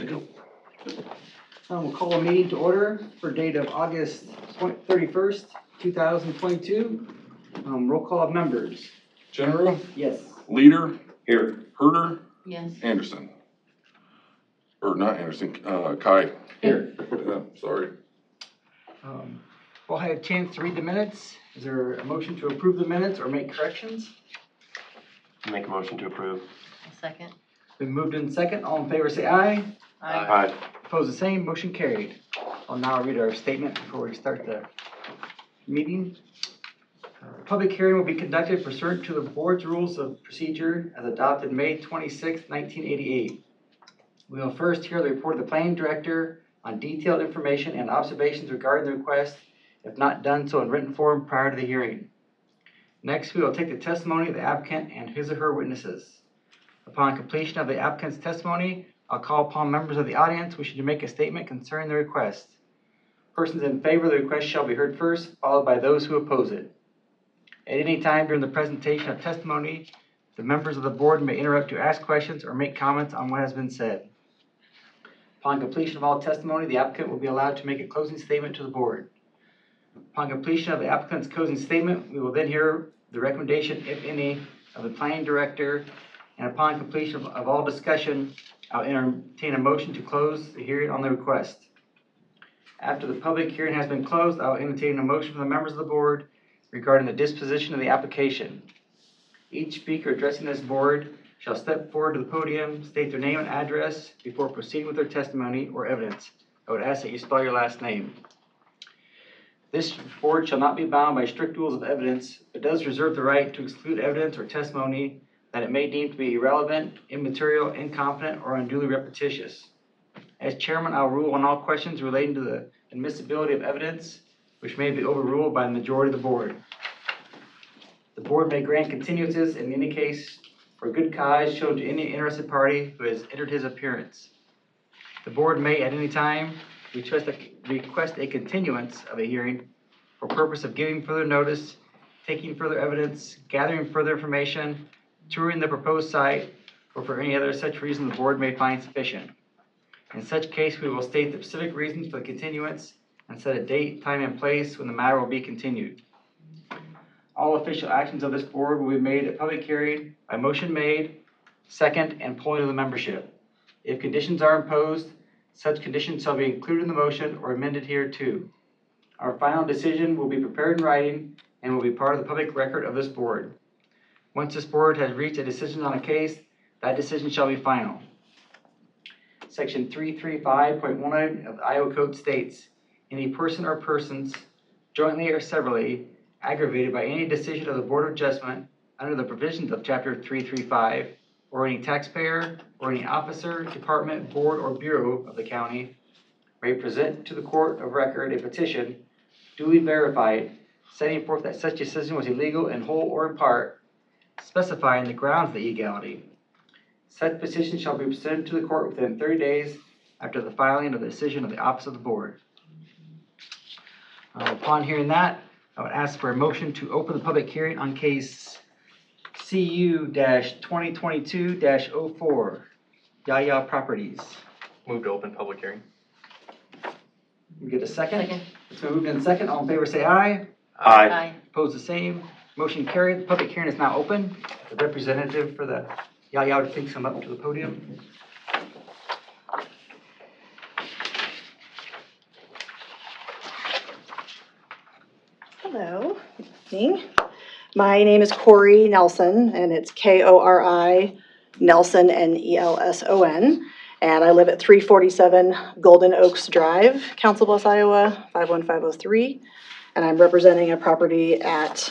to go. We'll call a meeting to order for date of August 31st, 2022. Roll call of members. General, Yes. Leader, Here. Herder, Yes. Anderson. Or not Anderson, Kai. Here. Sorry. We'll have a chance to read the minutes. Is there a motion to approve the minutes or make corrections? Make a motion to approve. A second. Been moved in second. All in favor say aye. Aye. Opposed the same. Motion carried. I'll now read our statement before we start the meeting. Public hearing will be conducted pursuant to the board's rules of procedure as adopted May 26, 1988. We will first hear the report of the planning director on detailed information and observations regarding the request, if not done so in written form prior to the hearing. Next, we will take the testimony of the applicant and his or her witnesses. Upon completion of the applicant's testimony, I'll call upon members of the audience wishing to make a statement concerning the request. Persons in favor of the request shall be heard first, followed by those who oppose it. At any time during the presentation of testimony, the members of the board may interrupt to ask questions or make comments on what has been said. Upon completion of all testimony, the applicant will be allowed to make a closing statement to the board. Upon completion of the applicant's closing statement, we will then hear the recommendation, if any, of the planning director, and upon completion of all discussion, I'll entertain a motion to close the hearing on the request. After the public hearing has been closed, I'll entertain a motion from the members of the board regarding the disposition of the application. Each speaker addressing this board shall step forward to the podium, state their name and address before proceeding with their testimony or evidence. I would ask that you spell your last name. This board shall not be bound by strict rules of evidence, but does reserve the right to exclude evidence or testimony that it may deem to be irrelevant, immaterial, incompetent, or unduly repetitious. As chairman, I'll rule on all questions relating to the admissibility of evidence, which may be overruled by the majority of the board. The board may grant continuances in any case for good cause shown to any interested party who has entered his appearance. The board may at any time request a continuance of a hearing for purpose of giving further notice, taking further evidence, gathering further information, touring the proposed site, or for any other such reason the board may find sufficient. In such case, we will state the specific reasons for the continuance and set a date, time, and place when the matter will be continued. All official actions of this board will be made at public hearing by motion made, second, and polling of the membership. If conditions are imposed, such conditions shall be included in the motion or amended hereto. Our final decision will be prepared in writing and will be part of the public record of this board. Once this board has reached a decision on a case, that decision shall be final. Section 335.19 of the Iowa Code states, any person or persons, jointly or severally, aggravated by any decision of the Board of Adjustment under the provisions of Chapter 335, or any taxpayer, or any officer, department, board, or bureau of the county, may present to the court of record a petition, duly verified, setting forth that such decision was illegal in whole or in part, specifying the grounds of the illegality. Such petition shall be presented to the court within 30 days after the filing of the decision of the office of the board. Upon hearing that, I would ask for a motion to open the public hearing on case CU-2022-04, Yaya Properties. Move to open public hearing. We get a second? Second. It's been moved in second. All in favor say aye. Aye. Opposed the same. Motion carried. The public hearing is now open. The representative for the Yaya would please come up to the podium. Hello, good evening. My name is Corey Nelson, and it's Kori Nelson, Nelson, and I live at 347 Golden Oaks Drive, Council Bluffs, Iowa, 51503, and I'm representing a property at,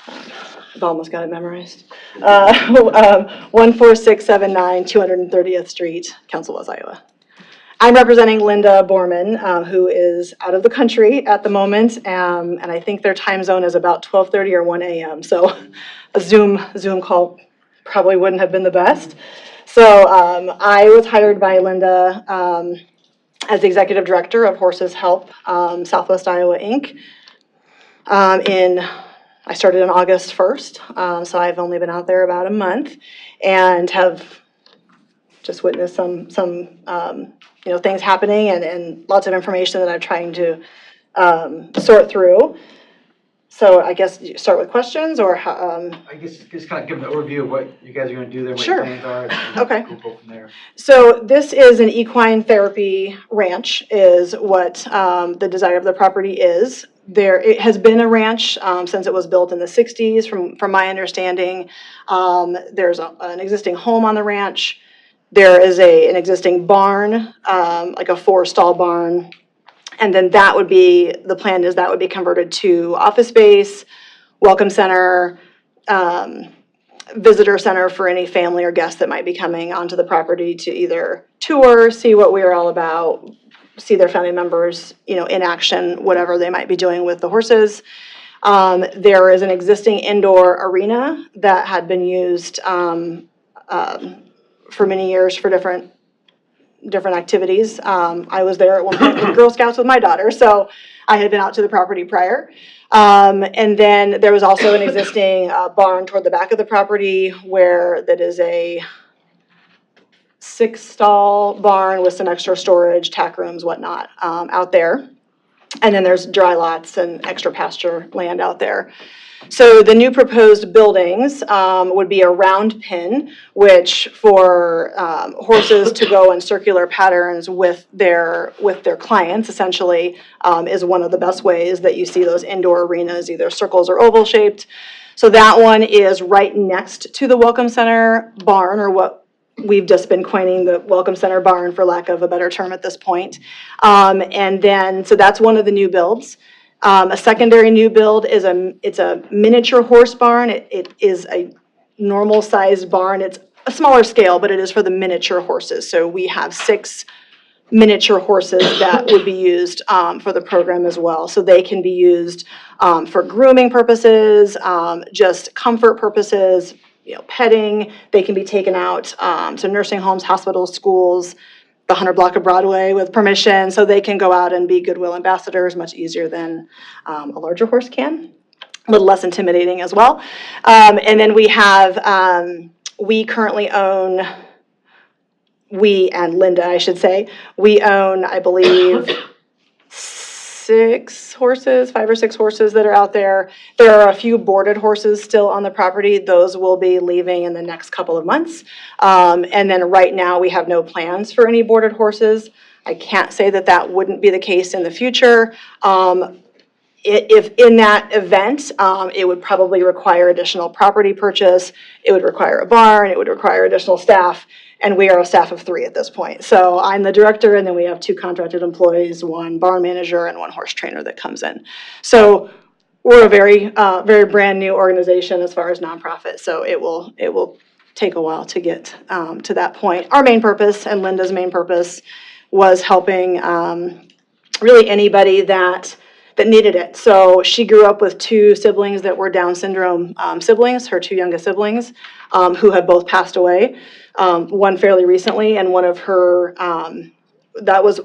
I've almost got it memorized, 14679 230th Street, Council Bluffs, Iowa. I'm representing Linda Borman, who is out of the country at the moment, and I think their time zone is about 12:30 or 1 a.m. So a Zoom call probably wouldn't have been the best. So I was hired by Linda as the executive director of Horses Help Southwest Iowa, Inc. I started on August 1st, so I've only been out there about a month, and have just witnessed some things happening and lots of information that I'm trying to sort through. So I guess you start with questions or I guess just kind of give an overview of what you guys are going to do there, what Sure. your plans are. And Okay. We'll go from there. So this is an equine therapy ranch is what the desire of the property is. It has been a ranch since it was built in the 60s, from my understanding. There's an existing home on the ranch. There is an existing barn, like a 4-stall barn. And then the plan is that would be converted to office space, welcome center, visitor center for any family or guests that might be coming onto the property to either tour, see what we're all about, see their family members, in action, whatever they might be doing with the horses. There is an existing indoor arena that had been used for many years for different activities. I was there at one point with Girl Scouts with my daughter, so I had been out to the property prior. And then there was also an existing barn toward the back of the property that is a 6-stall barn with some extra storage, tack rooms, whatnot, out there. And then there's dry lots and extra pasture land out there. So the new proposed buildings would be a round pen, which for horses to go in circular patterns with their clients, essentially, is one of the best ways that you see those indoor arenas, either circles or oval shaped. So that one is right next to the Welcome Center barn, or what we've just been coining the Welcome Center barn, for lack of a better term at this point. And then, so that's one of the new builds. A secondary new build is it's a miniature horse barn. It is a normal sized barn. It's a smaller scale, but it is for the miniature horses. So we have 6 miniature horses that would be used for the program as well. So they can be used for grooming purposes, just comfort purposes, petting. They can be taken out to nursing homes, hospitals, schools, the 100 block of Broadway with permission, so they can go out and be Goodwill ambassadors much easier than a larger horse can. A little less intimidating as well. And then we currently own, and Linda, I should say, we own, I believe, 5 or 6 horses that are out there. There are a few boarded horses still on the property. Those will be leaving in the next couple of months. And then right now we have no plans for any boarded horses. I can't say that wouldn't be the case in the future. If in that event, it would probably require additional property purchase. It would require a barn. It would require additional staff. And we are a staff of 3 at this point. So I'm the director, and then we have 2 contracted employees, 1 barn manager and 1 horse trainer that comes in. So we're a very, very brand new organization as far as nonprofit. So it will take a while to get to that point. Our main purpose, and Linda's main purpose, was helping really anybody that needed it. So she grew up with 2 siblings that were Down syndrome siblings, her 2 youngest siblings, who have both passed away. One fairly recently, and one of her, that was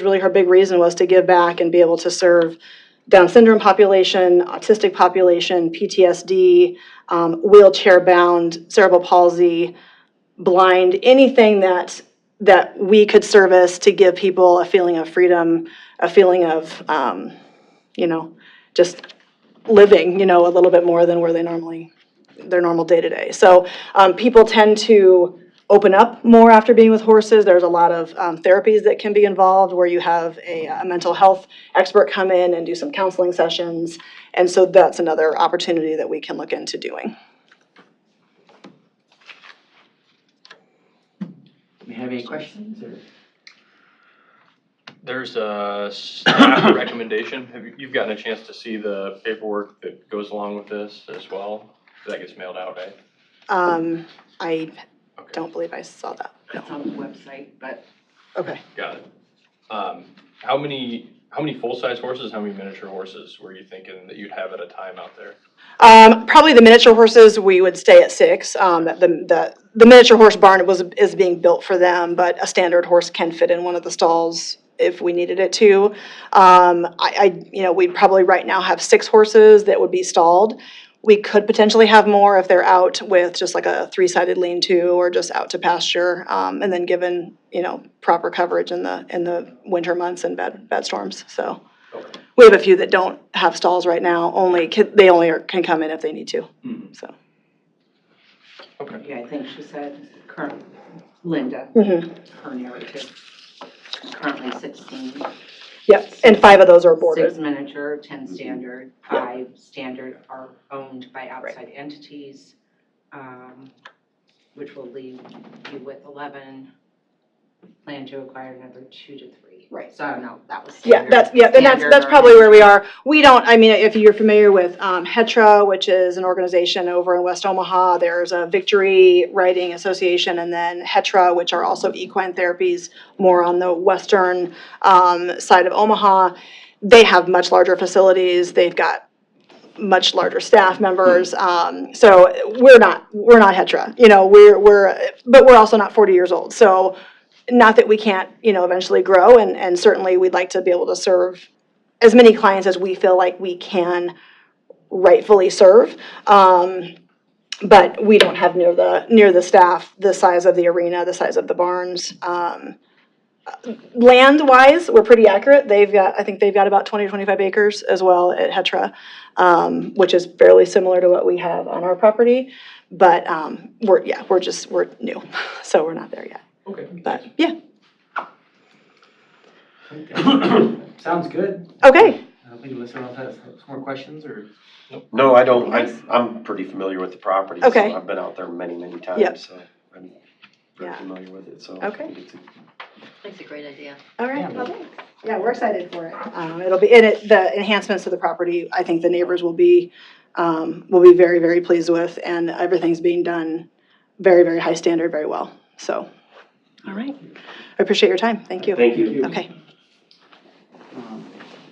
really her big reason, was to give back and be able to serve Down syndrome population, autistic population, PTSD, wheelchair bound, cerebral palsy, blind, anything that we could service to give people a feeling of freedom, a feeling of, just living, a little bit more than where their normal day-to-day. So people tend to open up more after being with horses. There's a lot of therapies that can be involved, where you have a mental health expert come in and do some counseling sessions. And so that's another opportunity that we can look into doing. Do you have any questions? Or? There's a staff recommendation. You've gotten a chance to see the paperwork that goes along with this as well? That gets mailed out, right? I don't believe I saw that. No. It's on the website, but. Okay. Got it. How many full-size horses, how many miniature horses were you thinking that you'd have at a time out there? Probably the miniature horses, we would stay at 6. The miniature horse barn is being built for them, but a standard horse can fit in one of the stalls if we needed it to. We'd probably right now have 6 horses that would be stalled. We could potentially have more if they're out with just like a 3-sided lean-to or just out to pasture, and then given, proper coverage in the winter months and bad storms, so. Okay. We have a few that don't have stalls right now, they only can come in if they need to, so. Okay. Yeah, I think she said Linda, Mhm. her narrative, currently 16. Yep, and 5 of those are boarded. 6 miniature, 10 standard, 5 standard are owned by outside entities, which will leave you with 11. Plan to acquire another 2 to 3. Right. So I don't know, that was Yeah, standard. and that's standard or probably where we are. We don't, if you're familiar with HETRA, which is an organization over in West Omaha, there's a Victory Riding Association, and then HETRA, which are also equine therapies, more on the western side of Omaha. They have much larger facilities. They've got much larger staff members. So we're not HETRA, but we're also not 40 years old. So not that we can't, eventually grow, and certainly we'd like to be able to serve as many clients as we feel like we can rightfully serve. But we don't have near the staff, the size of the arena, the size of the barns. Land-wise, we're pretty accurate. I think they've got about 20, 25 acres as well at HETRA, which is fairly similar to what we have on our property. But we're new, so we're not there yet. Okay. But yeah, Sounds good. okay. I don't think Melissa has some more questions, or? No, I don't. I'm pretty familiar with the property. Okay. So I've been out there many, many times. Yep. So I'm very Yeah. familiar with it. So Okay. I think it's That's a great idea. All right, Yeah. well, thanks. Yeah, we're excited for it. It'll be, the enhancements to the property, I think the neighbors will be very, very pleased with, and everything's being done very, very high standard, very well, so. All right, I appreciate your time, thank you. Thank you. Okay.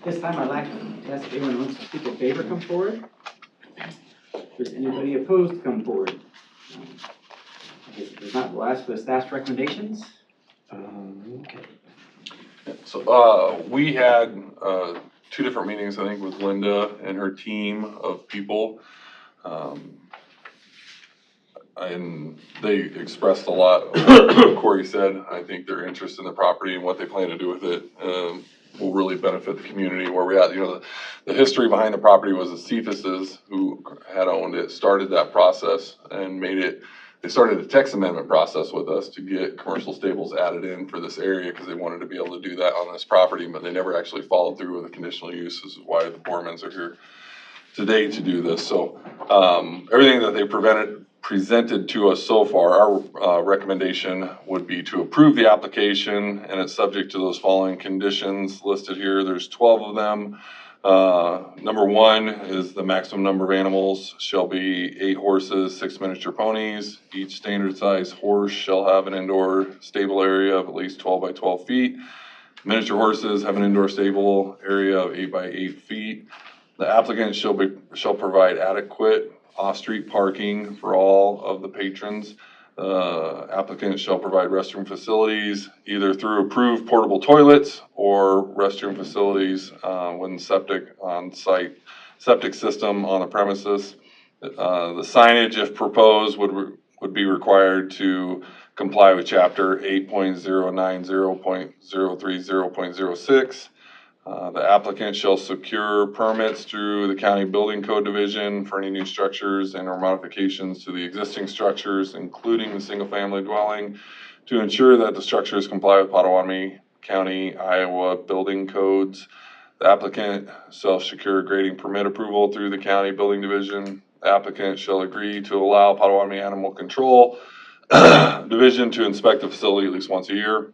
This time I'd like to ask if anyone wants to speak in favor, come forward. If there's anybody opposed, come forward. I guess if there's not, we'll ask for the staff's recommendations. okay. So, we had, 2 different meetings, I think, with Linda and her team of people. And they expressed a lot of what Corey said. I think their interest in the property and what they plan to do with it, will really benefit the community where we're at. The history behind the property was the Cephases, who had owned it, started that process and they started a text amendment process with us to get commercial stables added in for this area because they wanted to be able to do that on this property, but they never actually followed through with a conditional use. This is why the Bormans are here today to do this. So everything that they presented to us so far, our recommendation would be to approve the application, and it's subject to those following conditions listed here. There's 12 of them. Number 1 is the maximum number of animals shall be 8 horses, 6 miniature ponies. Each standard size horse shall have an indoor stable area of at least 12 by 12 feet. Miniature horses have an indoor stable area of 8 by 8 feet. The applicant shall provide adequate off-street parking for all of the patrons. Applicant shall provide restroom facilities either through approved portable toilets or restroom facilities when septic on-site septic system on the premises. The signage, if proposed, would be required to comply with chapter 8.090.030.06. The applicant shall secure permits through the County Building Code Division for any new structures and or modifications to the existing structures, including the single-family dwelling, to ensure that the structures comply with Pottawattamie County, Iowa building codes. The applicant shall secure grading permit approval through the County Building Division. The applicant shall agree to allow Pottawattamie Animal Control Division to inspect the facility at least once a year.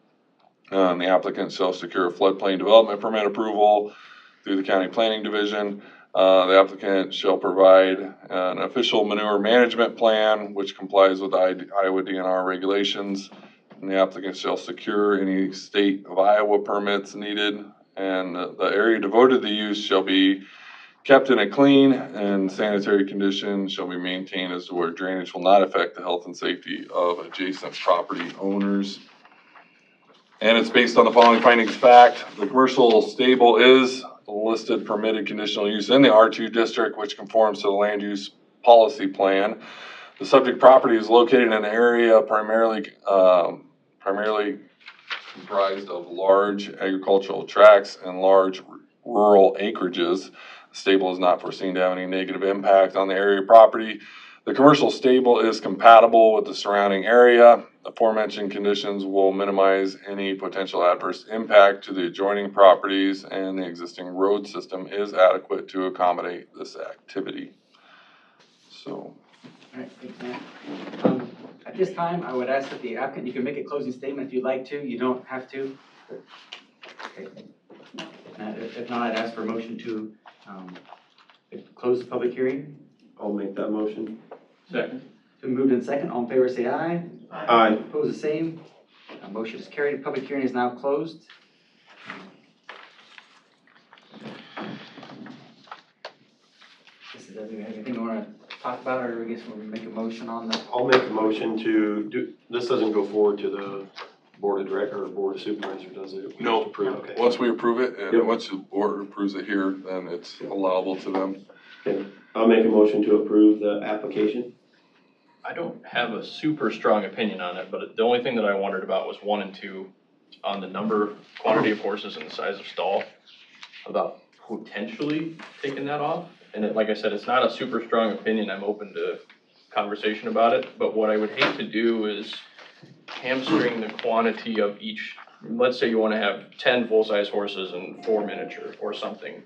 The applicant shall secure a floodplain development permit approval through the County Planning Division. The applicant shall provide an official manure management plan which complies with Iowa DNR regulations. And the applicant shall secure any state of Iowa permits needed. And the area devoted to the use shall be kept in a clean and sanitary condition, shall be maintained as to where drainage will not affect the health and safety of adjacent property owners. And it's based on the following findings of fact. The commercial stable is a listed permitted conditional use in the R2 district, which conforms to the land use policy plan. The subject property is located in an area primarily comprised of large agricultural tracts and large rural acreages. The stable is not foreseen to have any negative impact on the area property. The commercial stable is compatible with the surrounding area. Aforementioned conditions will minimize any potential adverse impact to the adjoining properties, and the existing road system is adequate to accommodate this activity. So, All right, thanks, Matt. At this time, I would ask that the applicant, you can make a closing statement if you'd like to, you don't have to. Okay. If not, I'd ask for a motion to close the public hearing. I'll make that motion. Second. Been moved in second, all in favor say aye. Aye. Opposed, the same. Motion is carried, public hearing is now closed. This is anything you want to talk about, or I guess we'll make a motion on the, I'll make a motion to do, this doesn't go forward to the board of director or board of supervisor, does it? We No. just approve, okay. once we approve it, and Yep. once the board approves it here, then it's allowable to them. Okay. I'll make a motion to approve the application. I don't have a super strong opinion on it, but the only thing that I wondered about was 1 and 2 on the number, quantity of horses and the size of stall, about potentially taking that off. And it, like I said, it's not a super strong opinion. I'm open to conversation about it. But what I would hate to do is hamstring the quantity of each. Let's say you want to have 10 full-size horses and 4 miniature or something.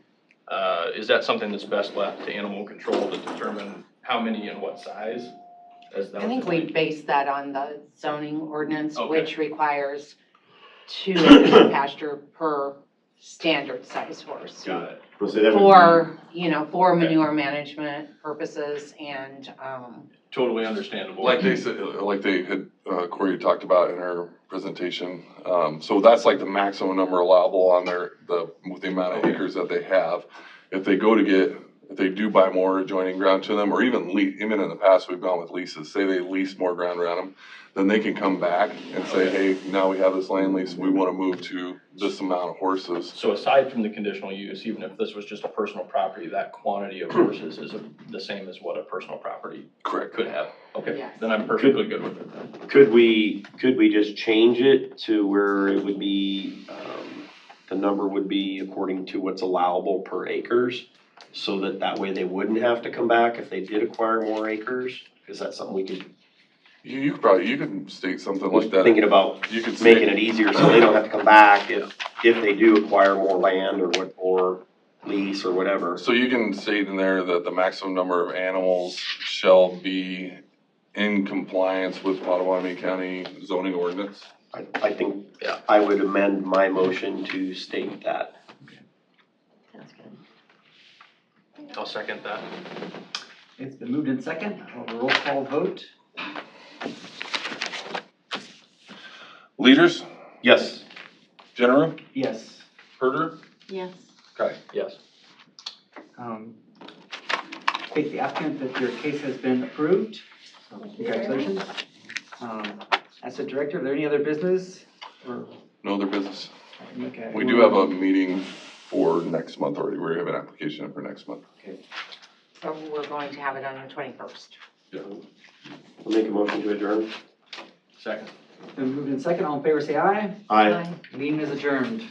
Is that something that's best left to animal control to determine how many and what size? I think we base that on the zoning ordinance, Okay. which requires 2 acres of pasture per standard size horse. Got it. So that would For, for Okay. manure management purposes and, Totally understandable. Like they said, like they had, Corey talked about in her presentation, so that's like the maximum number allowable on with the amount of acres that they have. If they do buy more adjoining ground to them, or even even in the past, we've gone with leases, say they lease more ground around them, then they can come back and say, hey, now we have this land lease, we wanna move to this amount of horses. So aside from the conditional use, even if this was just a personal property, that quantity of horses is the same as what a personal property Correct. could have? Okay, Yes. then I'm perfectly good with it then. Could we just change it to where it would be, the number would be according to what's allowable per acres? So that way they wouldn't have to come back if they did acquire more acres? Is that something we could, You could state something like that. thinking about You could say, making it easier so they don't have to come back if they do acquire more land or lease or whatever? so you can state in there that the maximum number of animals shall be in compliance with Pottawattamie County zoning ordinance. I think Yeah. I would amend my motion to state that. Sounds good. I'll second that. it's been moved in second, I'll have a roll call vote. Leaders, Yes. Jenneru, Yes. Herder, Yes. Kai. Yes. State the applicant that your case has been approved, so congratulations. As the director, are there any other business or? No other business. Okay. We do have a meeting for next month already. We have an application in for next month. so we're going to have it on the 21st. I'll make a motion to adjourn. Second. Been moved in second, all in favor say aye. Aye. Meeting is adjourned.